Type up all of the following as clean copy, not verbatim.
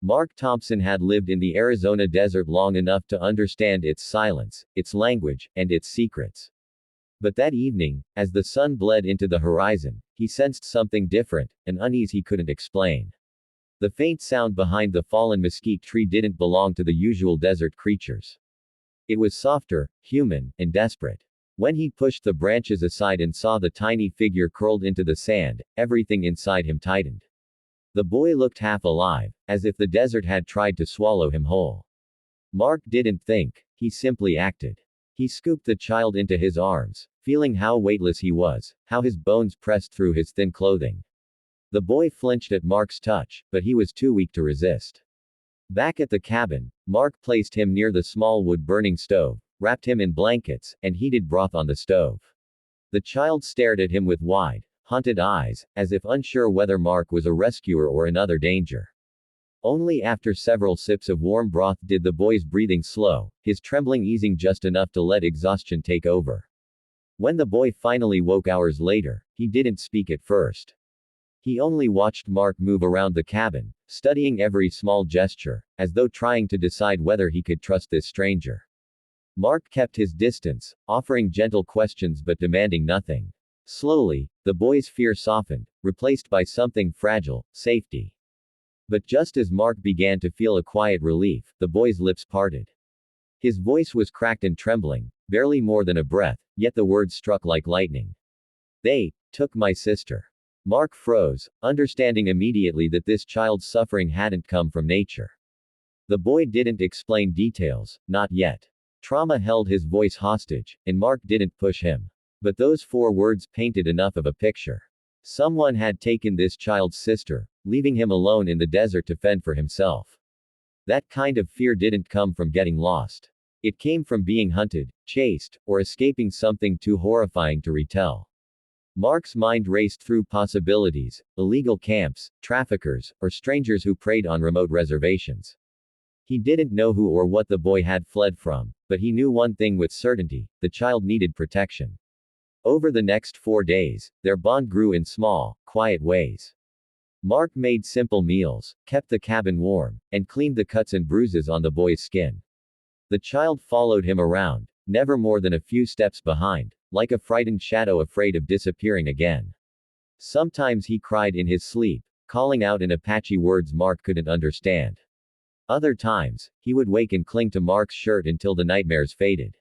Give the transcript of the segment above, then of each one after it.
Mark Thompson had lived in the Arizona desert long enough to understand its silence, its language, and its secrets. But that evening, as the sun bled into the horizon, he sensed something different, an unease he couldn't explain. The faint sound behind the fallen mesquite tree didn't belong to the usual desert creatures. It was softer, human, and desperate. When he pushed the branches aside and saw the tiny figure curled into the sand, everything inside him tightened. The boy looked half alive, as if the desert had tried to swallow him whole. Mark didn't think, he simply acted. He scooped the child into his arms, feeling how weightless he was, how his bones pressed through his thin clothing. The boy flinched at Mark's touch, but he was too weak to resist. Back at the cabin, Mark placed him near the small wood-burning stove, wrapped him in blankets, and heated broth on the stove. The child stared at him with wide, haunted eyes, as if unsure whether Mark was a rescuer or another danger. Only after several sips of warm broth did the boy's breathing slow, his trembling easing just enough to let exhaustion take over. When the boy finally woke hours later, he didn't speak at first. He only watched Mark move around the cabin, studying every small gesture, as though trying to decide whether he could trust this stranger. Mark kept his distance, offering gentle questions but demanding nothing. Slowly, the boy's fear softened, replaced by something fragile, safety. But just as Mark began to feel a quiet relief, the boy's lips parted. His voice was cracked and trembling, barely more than a breath, yet the words struck like lightning. "They took my sister." Mark froze, understanding immediately that this child's suffering hadn't come from nature. The boy didn't explain details, not yet. Trauma held his voice hostage, and Mark didn't push him. But those 4 words painted enough of a picture. Someone had taken this child's sister, leaving him alone in the desert to fend for himself. That kind of fear didn't come from getting lost. It came from being hunted, chased, or escaping something too horrifying to retell. Mark's mind raced through possibilities: illegal camps, traffickers, or strangers who preyed on remote reservations. He didn't know who or what the boy had fled from, but he knew one thing with certainty: the child needed protection. Over the next 4 days, their bond grew in small, quiet ways. Mark made simple meals, kept the cabin warm, and cleaned the cuts and bruises on the boy's skin. The child followed him around, never more than a few steps behind, like a frightened shadow afraid of disappearing again. Sometimes he cried in his sleep, calling out in Apache words Mark couldn't understand. Other times, he would wake and cling to Mark's shirt until the nightmares faded.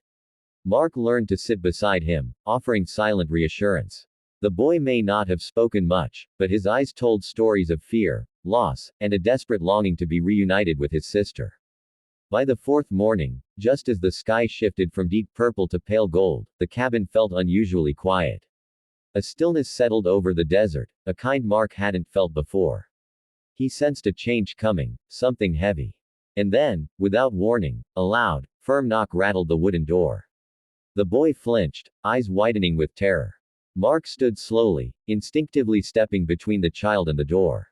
Mark learned to sit beside him, offering silent reassurance. The boy may not have spoken much, but his eyes told stories of fear, loss, and a desperate longing to be reunited with his sister. By the 4th morning, just as the sky shifted from deep purple to pale gold, the cabin felt unusually quiet. A stillness settled over the desert, a kind Mark hadn't felt before. He sensed a change coming, something heavy. And then, without warning, a loud, firm knock rattled the wooden door. The boy flinched, eyes widening with terror. Mark stood slowly, instinctively stepping between the child and the door.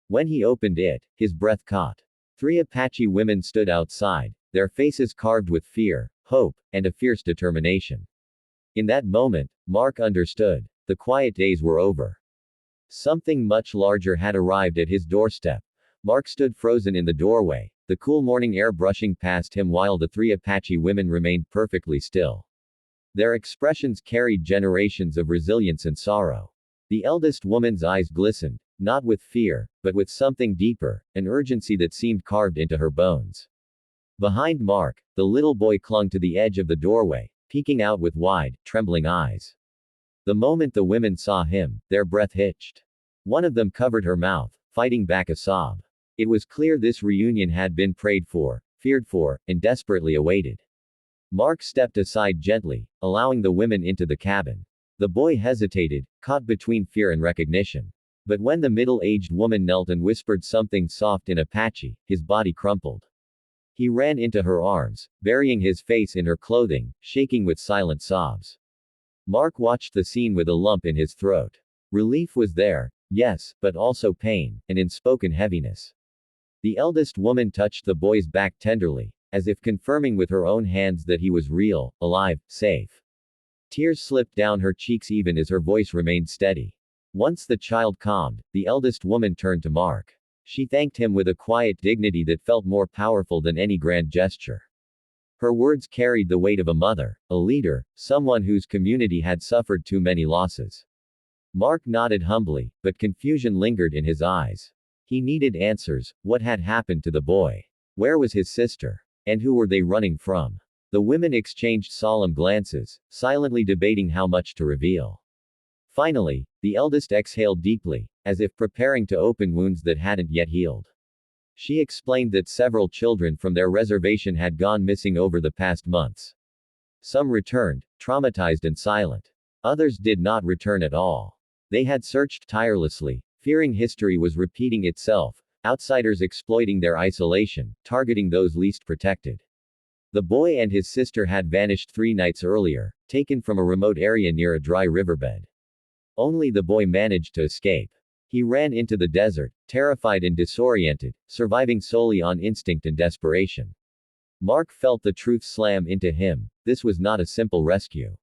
When he opened it, his breath caught. 3 Apache women stood outside, their faces carved with fear, hope, and a fierce determination. In that moment, Mark understood. The quiet days were over. Something much larger had arrived at his doorstep. Mark stood frozen in the doorway, the cool morning air brushing past him while the 3 Apache women remained perfectly still. Their expressions carried generations of resilience and sorrow. The eldest woman's eyes glistened, not with fear, but with something deeper, an urgency that seemed carved into her bones. Behind Mark, the little boy clung to the edge of the doorway, peeking out with wide, trembling eyes. The moment the women saw him, their breath hitched. One of them covered her mouth, fighting back a sob. It was clear this reunion had been prayed for, feared for, and desperately awaited. Mark stepped aside gently, allowing the women into the cabin. The boy hesitated, caught between fear and recognition. But when the middle-aged woman knelt and whispered something soft in Apache, his body crumpled. He ran into her arms, burying his face in her clothing, shaking with silent sobs. Mark watched the scene with a lump in his throat. Relief was there, yes, but also pain, and unspoken heaviness. The eldest woman touched the boy's back tenderly, as if confirming with her own hands that he was real, alive, safe. Tears slipped down her cheeks even as her voice remained steady. Once the child calmed, the eldest woman turned to Mark. She thanked him with a quiet dignity that felt more powerful than any grand gesture. Her words carried the weight of a mother, a leader, someone whose community had suffered too many losses. Mark nodded humbly, but confusion lingered in his eyes. He needed answers. What had happened to the boy? Where was his sister? And who were they running from? The women exchanged solemn glances, silently debating how much to reveal. Finally, the eldest exhaled deeply, as if preparing to open wounds that hadn't yet healed. She explained that several children from their reservation had gone missing over the past months. Some returned, traumatized and silent. Others did not return at all. They had searched tirelessly, fearing history was repeating itself, outsiders exploiting their isolation, targeting those least protected. The boy and his sister had vanished 3 nights earlier, taken from a remote area near a dry riverbed. Only the boy managed to escape. He ran into the desert, terrified and disoriented, surviving solely on instinct and desperation. Mark felt the truth slam into him. This was not a simple rescue.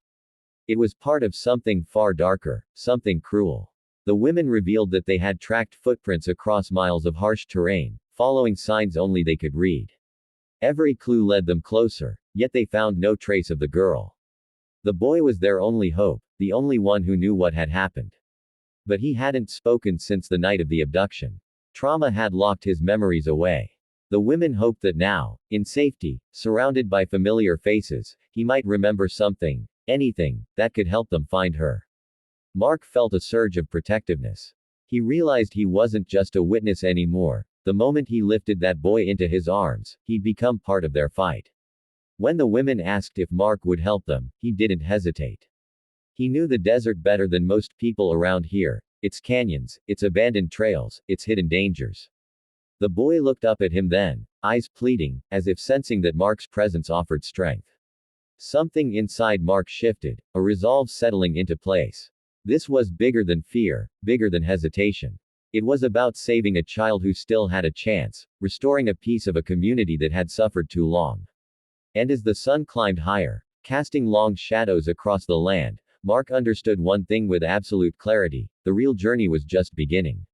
It was part of something far darker, something cruel. The women revealed that they had tracked footprints across miles of harsh terrain, following signs only they could read. Every clue led them closer, yet they found no trace of the girl. The boy was their only hope, the only one who knew what had happened. But he hadn't spoken since the night of the abduction. Trauma had locked his memories away. The women hoped that now, in safety, surrounded by familiar faces, he might remember something, anything, that could help them find her. Mark felt a surge of protectiveness. He realized he wasn't just a witness anymore. The moment he lifted that boy into his arms, he'd become part of their fight. When the women asked if Mark would help them, he didn't hesitate. He knew the desert better than most people around here, its canyons, its abandoned trails, its hidden dangers. The boy looked up at him then, eyes pleading, as if sensing that Mark's presence offered strength. Something inside Mark shifted, a resolve settling into place. This was bigger than fear, bigger than hesitation. It was about saving a child who still had a chance, restoring a piece of a community that had suffered too long. And as the sun climbed higher, casting long shadows across the land, Mark understood one thing with absolute clarity: the real journey was just beginning.